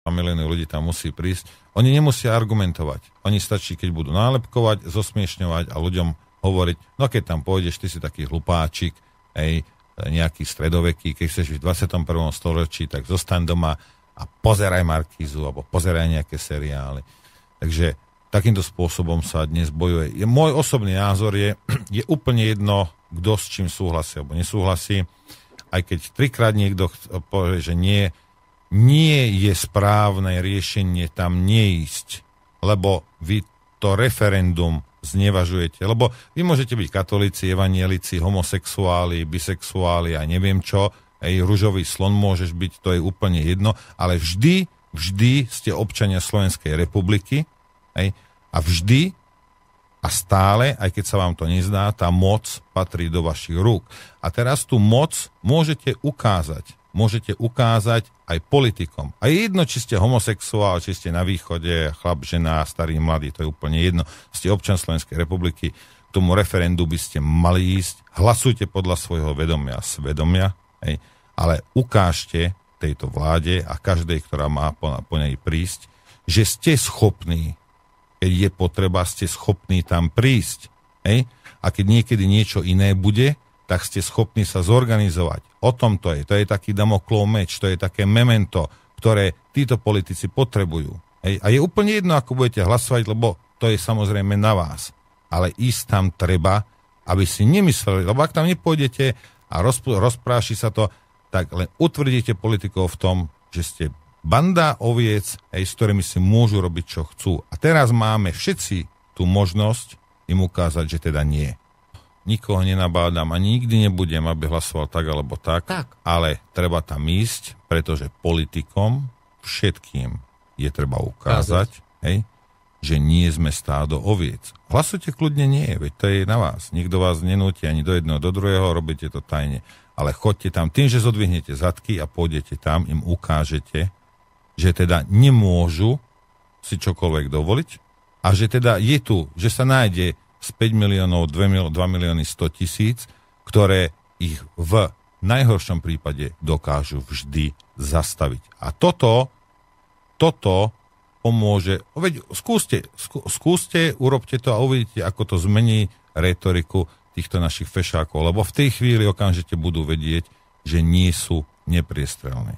milióny ľudí tam musí prísť. Oni nemusia argumentovať. Oni stačí, keď budú nálepkovať, zosmiešňovať a ľuďom hovoriť, no keď tam pôjdeš, ty si taký hlupáčik, nejaký stredoveký, keď chceš v 21. storočí, tak zostaň doma a pozeraj Markízu, alebo pozeraj nejaké seriály. Takže takýmto spôsobom sa dnes bojuje. Môj osobný názor je úplne jedno, kto s čím súhlasí alebo nesúhlasí. Aj keď trikrát niekto povie, že nie je správne riešenie tam neísť, lebo vy to referendum znevažujete. Lebo vy môžete byť katolíci, evanielici, homosexuáli, bisexuáli a neviem čo, ružový slon môžeš byť, to je úplne jedno, ale vždy ste občania Slovenskej republiky a vždy a stále, aj keď sa vám to nezdá, tá moc patrí do vašich rúk. A teraz tú moc môžete ukázať aj politikom. A je jedno, či ste homosexuál, či ste na východe, chlap, žena, starý, mladý, to je úplne jedno. Ste občan Slovenskej republiky, k tomu referendu by ste mali ísť, hlasujte podľa svojho vedomia a svedomia, ale ukážte tejto vláde a každej, ktorá má po nej prísť, že ste schopní, keď je potreba, ste schopní tam prísť. A keď niekedy niečo iné bude, tak ste schopní sa zorganizovať. O tom to je. To je taký Damoklov meč, to je také memento, ktoré títo politici potrebujú. A je úplne jedno, ako budete hlasovať, lebo to je samozrejme na vás. Ale ísť tam treba, aby si nemysleli, lebo ak tam nepôjdete a rozpráši sa to, tak len utvrdíte politikov v tom, že ste banda oviec, s ktorými si môžu robiť, čo chcú. A teraz máme všetci tú možnosť im ukázať, že teda nie. Nikoho nenabádam a nikdy nebudem, aby hlasoval tak alebo tak. Ale treba tam ísť, pretože politikom všetkým je treba ukázať, že nie sme stádo oviec. Hlasujte kľudne nie, veď to je na vás. Nikto vás nenúti ani do jedného, do druhého, robíte to tajne. Ale choďte tam tým, že zodvihnete zadky a pôjdete tam, im ukážete, že teda nemôžu si čokoľvek dovoliť a že teda je tu, že sa nájde z 5 miliónov 2 milióny 100 tisíc, ktoré ich v najhoršom prípade dokážu vždy zastaviť. A toto pomôže. Veď skúste, urobte to a uvidíte, ako to zmení rétoriku týchto našich fešákov, lebo v tej chvíli okamžite budú vedieť, že nie sú nepriestrelné.